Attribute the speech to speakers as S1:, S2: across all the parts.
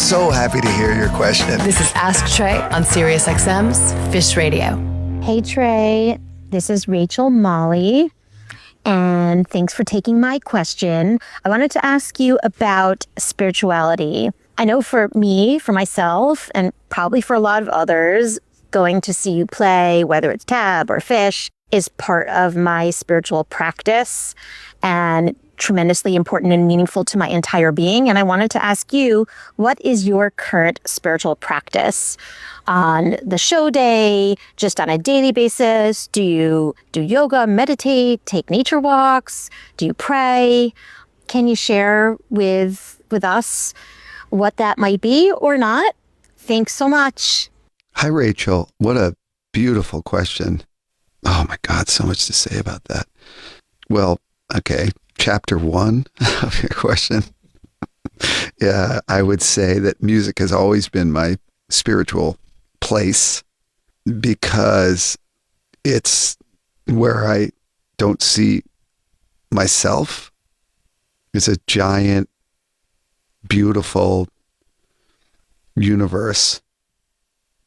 S1: so happy to hear your question.
S2: This is Ask Trey on SiriusXM's Fish Radio.
S3: Hey, Trey. This is Rachel Molly. And thanks for taking my question. I wanted to ask you about spirituality. I know for me, for myself, and probably for a lot of others, going to see you play, whether it's tab or fish, is part of my spiritual practice and tremendously important and meaningful to my entire being. And I wanted to ask you, what is your current spiritual practice? On the show day, just on a daily basis? Do you do yoga, meditate, take nature walks? Do you pray? Can you share with us what that might be or not? Thanks so much.
S4: Hi, Rachel. What a beautiful question. Oh my God, so much to say about that. Well, okay. Chapter 1 of your question. Yeah, I would say that music has always been my spiritual place because it's where I don't see myself. It's a giant, beautiful universe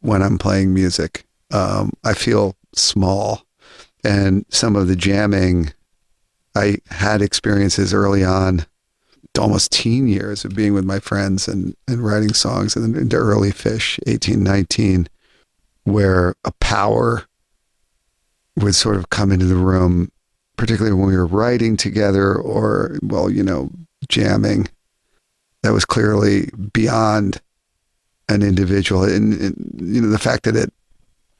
S4: when I'm playing music. I feel small, and some of the jamming, I had experiences early on, almost teen years of being with my friends and writing songs, and then into early Fish, 18, 19, where a power would sort of come into the room, particularly when we were writing together or, well, jamming, that was clearly beyond an individual. And the fact that it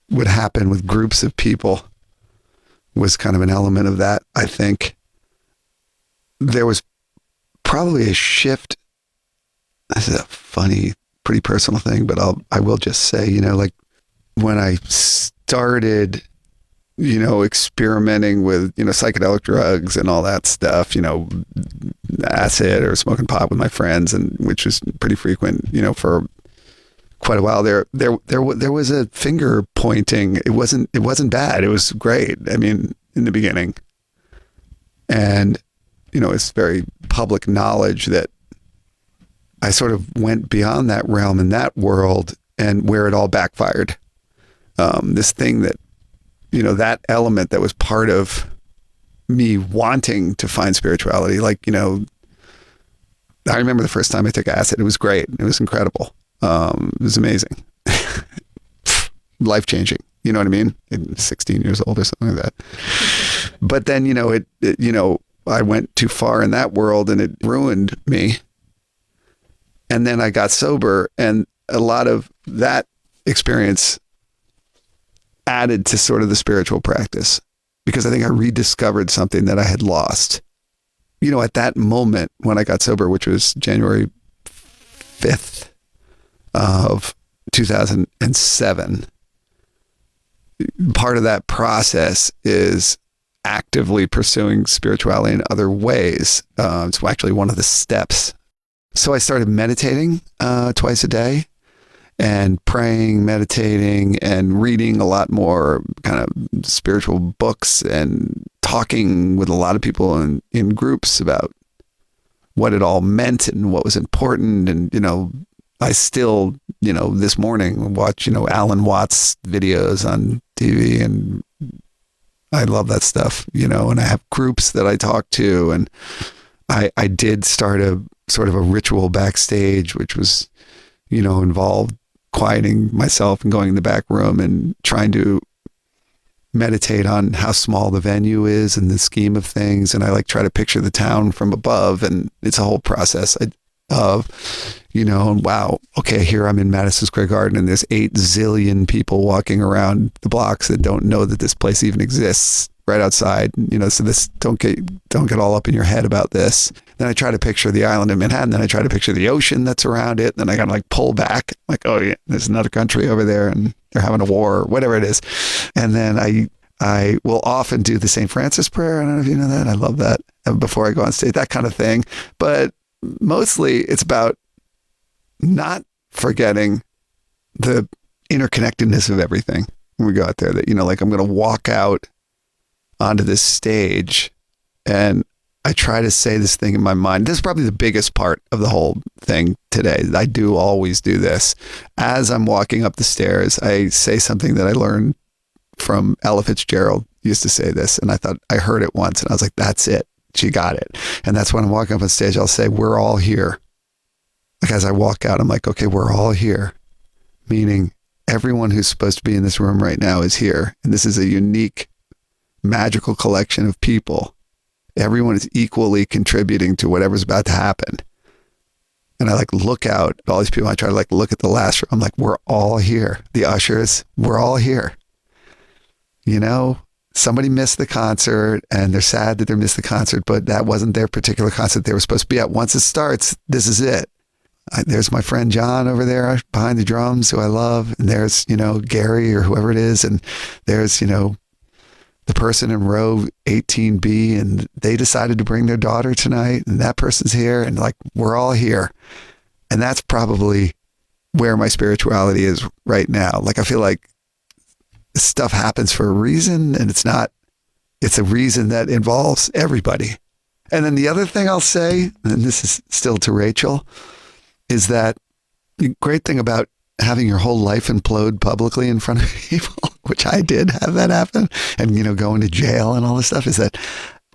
S4: would happen with groups of people was kind of an element of that, I think. There was probably a shift. This is a funny, pretty personal thing, but I will just say, like when I started, experimenting with, psychedelic drugs and all that stuff, acid or smoking pot with my friends, and which was pretty frequent, for quite a while there was a finger pointing. It wasn't bad. It was great. I mean, in the beginning. And it's very public knowledge that I sort of went beyond that realm in that world, and where it all backfired. This thing that, that element that was part of me wanting to find spirituality. Like, I remember the first time I took acid. It was great. It was incredible. It was amazing. Life-changing. You know what I mean? 16 years old or something like that. But then, I went too far in that world and it ruined me. And then I got sober, and a lot of that experience added to sort of the spiritual practice, because I think I rediscovered something that I had lost. At that moment when I got sober, which was January 5th of 2007, part of that process is actively pursuing spirituality in other ways. It's actually one of the steps. So I started meditating twice a day, and praying, meditating, and reading a lot more kind of spiritual books, and talking with a lot of people in groups about what it all meant and what was important. And, I still, this morning watch, Alan Watts videos on TV, and I love that stuff, and I have groups that I talk to, and I did start a sort of a ritual backstage, which was, involved quieting myself and going in the back room and trying to meditate on how small the venue is in the scheme of things. And I try to picture the town from above, and it's a whole process of, wow, okay, here I'm in Madison Square Garden, and there's 8 zillion people walking around the blocks that don't know that this place even exists right outside. So this, don't get all up in your head about this. Then I try to picture the island of Manhattan. Then I try to picture the ocean that's around it. Then I got to pull back, oh yeah, there's another country over there, and they're having a war, or whatever it is. And then I will often do the St. Francis prayer. I don't know if you know that. I love that before I go on stage, that kind of thing. But mostly it's about not forgetting the interconnectedness of everything when we go out there, that, I'm going to walk out onto this stage, and I try to say this thing in my mind. This is probably the biggest part of the whole thing today. I do always do this. As I'm walking up the stairs, I say something that I learned from Ella Fitzgerald used to say this. And I thought I heard it once and I was like, that's it. She got it. And that's when I'm walking up on stage, I'll say, we're all here. Like as I walk out, I'm like, okay, we're all here. Meaning everyone who's supposed to be in this room right now is here. And this is a unique, magical collection of people. Everyone is equally contributing to whatever's about to happen. And I like look out at all these people. I try to like look at the last room. I'm like, we're all here. The ushers, we're all here. You know, somebody missed the concert and they're sad that they missed the concert, but that wasn't their particular concert they were supposed to be at. Once it starts, this is it. There's my friend John over there behind the drums who I love. And there's, you know, Gary or whoever it is. And there's, you know, the person in row 18B and they decided to bring their daughter tonight and that person's here and like, we're all here. And that's probably where my spirituality is right now. Like, I feel like stuff happens for a reason and it's a reason that involves everybody. And then the other thing I'll say, and this is still to Rachel, is that the great thing about having your whole life implode publicly in front of people, which I did have that happen, and, you know, going to jail and all this stuff, is that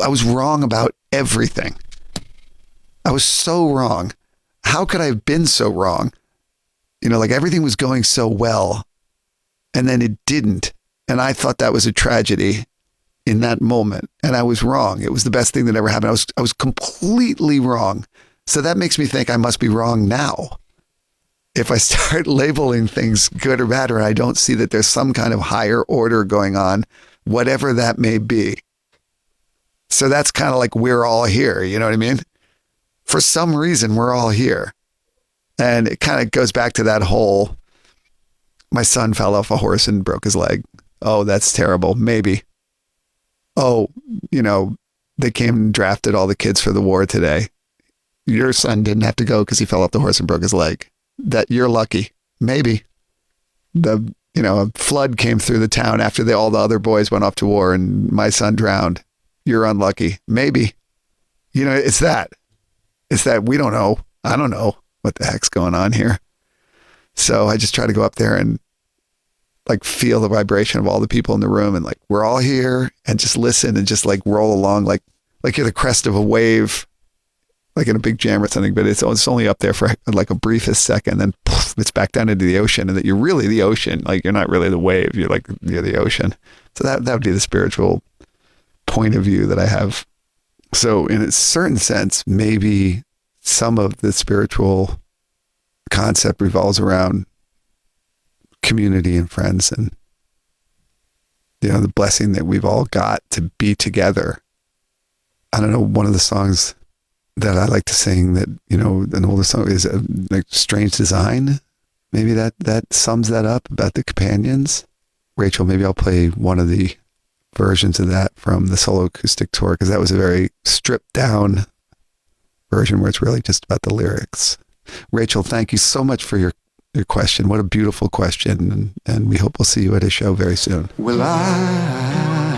S4: I was wrong about everything. I was so wrong. How could I have been so wrong? You know, like everything was going so well and then it didn't. And I thought that was a tragedy in that moment. And I was wrong. It was the best thing that ever happened. I was completely wrong. So that makes me think I must be wrong now. If I start labeling things good or bad, or I don't see that there's some kind of higher order going on, whatever that may be. So that's kind of like we're all here. You know what I mean? For some reason, we're all here. And it kind of goes back to that whole, my son fell off a horse and broke his leg. Oh, that's terrible. Maybe. Oh, you know, they came and drafted all the kids for the war today. Your son didn't have to go because he fell off the horse and broke his leg. That you're lucky. Maybe. A flood came through the town after all the other boys went off to war and my son drowned. You're unlucky. Maybe. You know, it's that we don't know. I don't know what the heck's going on here. So I just try to go up there and like feel the vibration of all the people in the room and like, we're all here, and just listen and just like roll along like you're the crest of a wave, like in a big jam or something, but it's only up there for like a briefest second, then poof, it's back down into the ocean, and that you're really the ocean. Like you're not really the wave, you're the ocean. So that would be the spiritual point of view that I have. So in a certain sense, maybe some of the spiritual concept revolves around community and friends and, you know, the blessing that we've all got to be together. I don't know, one of the songs that I like to sing that, you know, an older song is like Strange Design. Maybe that sums that up about the companions. Rachel, maybe I'll play one of the versions of that from the solo acoustic tour, because that was a very stripped down version where it's really just about the lyrics. Rachel, thank you so much for your question. What a beautiful question. And we hope we'll see you at a show very soon.
S5: Well, I